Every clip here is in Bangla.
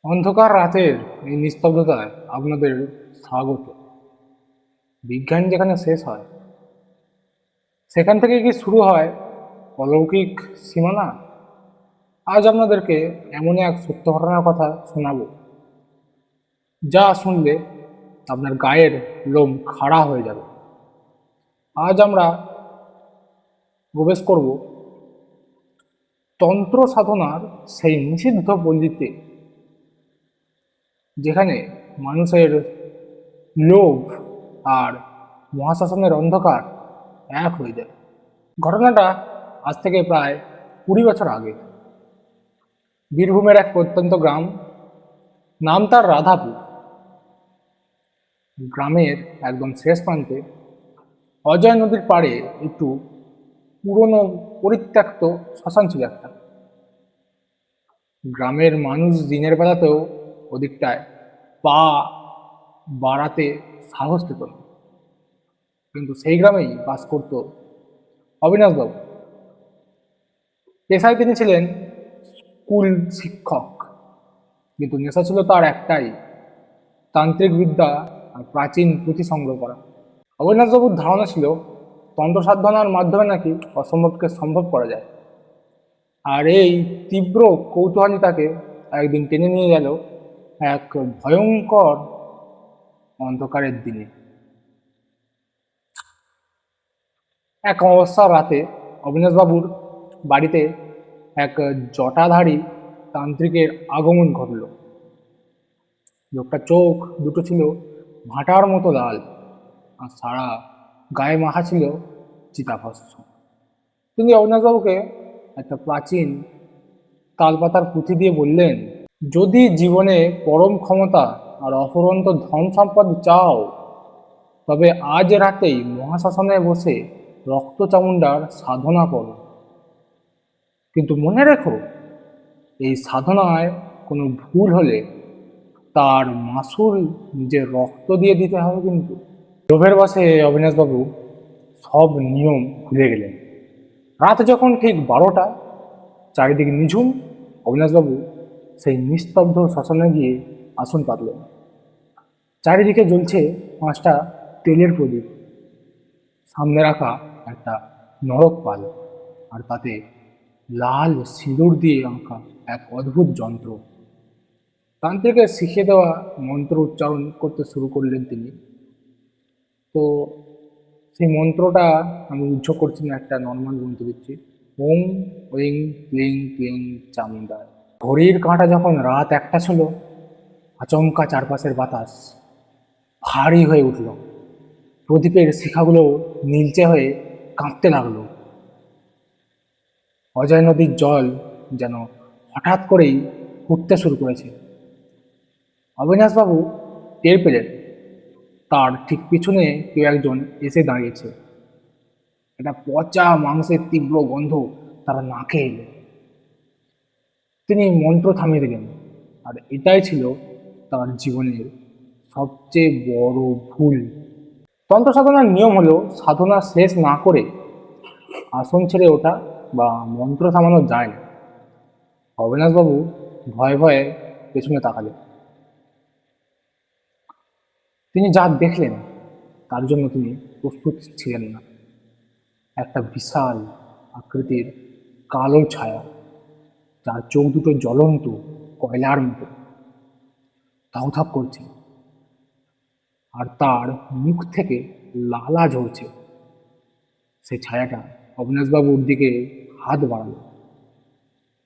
অন্ধকার রাতের এই নিস্তব্ধতায় আপনাদের স্বাগত। বিজ্ঞান যেখানে শেষ হয় সেখান থেকে কি শুরু হয় অলৌকিক সীমানা? আজ আপনাদেরকে এমন এক সত্য ঘটনার কথা শোনাবো যা শুনলে আপনার গায়ের লোম খাড়া হয়ে যাবে। আজ আমরা প্রবেশ করব তন্ত্র সাধনার সেই নিষিদ্ধ পল্লীতে, যেখানে মানুষের লোভ আর মহাশ্মশানের অন্ধকার এক হয়ে যায়। ঘটনাটা আজ থেকে প্রায় 20 বছর আগে। বীরভূমের এক প্রত্যন্ত গ্রাম, নাম তার রাধাপুর। গ্রামের একদম শেষ প্রান্তে অজয় নদীর পাড়ে একটু পুরনো পরিত্যক্ত শ্মশান ছিল একটা। গ্রামের মানুষ দিনের বেলাতেও ওদিকটায় পা বাড়াতে সাহস পেত না। কিন্তু সেই গ্রামেই বাস করত অবিনাশবাবু। পেশায় তিনি ছিলেন স্কুল শিক্ষক, কিন্তু নেশা ছিল তার একটাই, তান্ত্রিক বিদ্যা আর প্রাচীন পুঁথি সংগ্রহ করা। অবিনাশবাবুর ধারণা ছিল তন্ত্র সাধনার মাধ্যমে নাকি অসম্ভবকে সম্ভব করা যায়। আর এই তীব্র কৌতূহলী তাকে একদিন টেনে নিয়ে গেল এক ভয়ঙ্কর অন্ধকারের দিনে। এক অমাবস্যার রাতে অবিনাশবাবুর বাড়িতে এক জটাধারী তান্ত্রিকের আগমন ঘটল। লোকটা চোখ দুটো ছিল ভাটার মতো লাল, আর সারা গায়ে মাখা ছিল চিতাভস্ম। তিনি অবিনাশবাবুকে একটা প্রাচীন তালপাতার পুঁথি দিয়ে বললেন, যদি জীবনে পরম ক্ষমতা আর অফুরন্ত ধন সম্পদ চাও, তবে আজ রাতেই মহাশ্মশানে বসে রক্ত চামুন্ডার সাধনা করো। কিন্তু মনে রেখো, এই সাধনায় কোনো ভুল হলে তার মাসুল নিজের রক্ত দিয়ে দিতে হবে। কিন্তু লোভের বশে অবিনাশবাবু সব নিয়ম ভুলে গেলেন। রাত যখন ঠিক 12টা, চারিদিকে নিঝুম, অবিনাশবাবু সেই নিস্তব্ধ শ্মশানে গিয়ে আসন পাতলেন। চারিদিকে জ্বলছে 5টা তেলের প্রদীপ, সামনে রাখা একটা নরক পাল, আর তাতে লাল সিঁদুর দিয়ে আঁকা এক অদ্ভুত যন্ত্র। তান্ত্রিকের শিখিয়ে দেওয়া মন্ত্র উচ্চারণ করতে শুরু করলেন তিনি। তো সেই মন্ত্রটা আমি উজ্জ করছি না, একটা নর্মাল মন্ত্র দিচ্ছি। ওম ওং ক্লিং ক্লিং চামুন্ডায়। ঘড়ির কাঁটা যখন রাত 1টা ছিল, আচমকা চারপাশের বাতাস ভারী হয়ে উঠল। প্রদীপের শিখাগুলো নীলচে হয়ে কাঁপতে লাগলো। অজয় নদীর জল যেন হঠাৎ করেই ফুটতে শুরু করেছে। অবিনাশবাবু টের পেলেন তার ঠিক পিছনে কেউ একজন এসে দাঁড়িয়েছে। একটা পচা মাংসের তীব্র গন্ধ তার নাকে এলো। তিনি মন্ত্র থামিয়ে দিলেন, আর এটাই ছিল তার জীবনের সবচেয়ে বড় ভুল। তন্ত্র সাধনার নিয়ম হলো সাধনা শেষ না করে আসন ছেড়ে ওঠা বা মন্ত্র থামানো যায় না। অবিনাশবাবু ভয়ে ভয়ে পেছনে তাকালেন। তিনি যা দেখলেন তার জন্য তিনি প্রস্তুত ছিলেন না। একটা বিশাল আকৃতির কালো ছায়া, যার চোখ দুটো জ্বলন্ত কয়লার মতো ধাউধাপ করছে, আর তার মুখ থেকে লালা ঝরছে। সেই ছায়াটা অবিনাশবাবুর দিকে হাত বাড়ালো,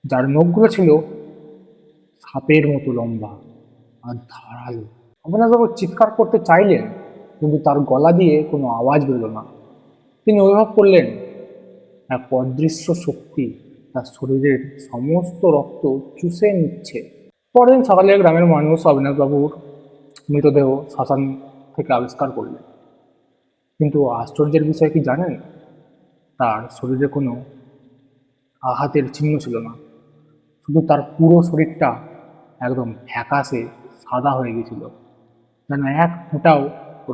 যার নখগুলো ছিল সাপের মতো লম্বা আর ধারালো। অবিনাশবাবু চিৎকার করতে চাইলেন, কিন্তু তার গলা দিয়ে কোনো আওয়াজ বেরোল না। তিনি অনুভব করলেন এক অদৃশ্য শক্তি তার শরীরের সমস্ত রক্ত চুষে নিচ্ছে। পরদিন সকালে গ্রামের মানুষ অবিনাশবাবুর মৃতদেহ শ্মশান থেকে আবিষ্কার করলেন। কিন্তু আশ্চর্যের বিষয় কি জানেন? তার শরীরে কোনো আঘাতের চিহ্ন ছিল না। শুধু তার পুরো শরীরটা একদম ফ্যাকাশে সাদা হয়ে গেছিল, যেন এক ফোঁটাও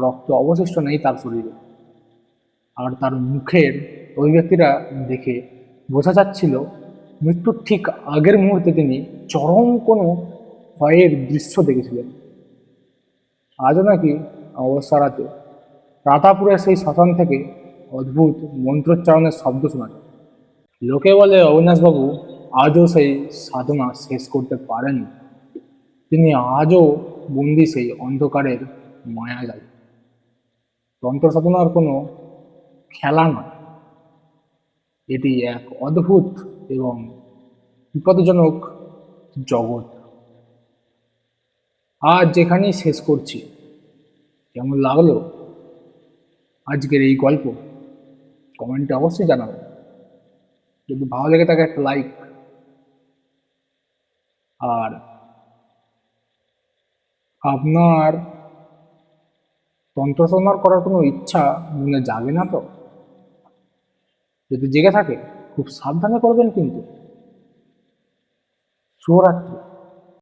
রক্ত অবশিষ্ট নেই তার শরীরে। আর তার মুখের অভিব্যক্তিটা দেখে বোঝা যাচ্ছিল মৃত্যুর ঠিক আগের মুহূর্তে তিনি চরম কোনো ভয়ের দৃশ্য দেখেছিলেন। আজও নাকি অমাবস্যা রাতে রাধাপুরের সেই শ্মশান থেকে অদ্ভুত মন্ত্রোচ্চারণের শব্দ শোনা যায়। লোকে বলে অবিনাশবাবু আজও সেই সাধনা শেষ করতে পারেননি। তিনি আজও বন্দি সেই অন্ধকারের মায়াজালে। তন্ত্র সাধনার কোনো খেলা নয়, এটি এক অদ্ভুত এবং বিপদজনক জগৎ। আজ যেখানেই শেষ করছি। কেমন লাগলো আজকের এই গল্প কমেন্টে অবশ্যই জানাবেন। যদি ভালো লেগে থাকে একটা লাইক, আর আপনার তন্ত্র সাধনা করার কোনো ইচ্ছা মনে জাগে না তো? যদি জেগে থাকে খুব সাবধানে করবেন কিন্তু। শুভরাত্রি।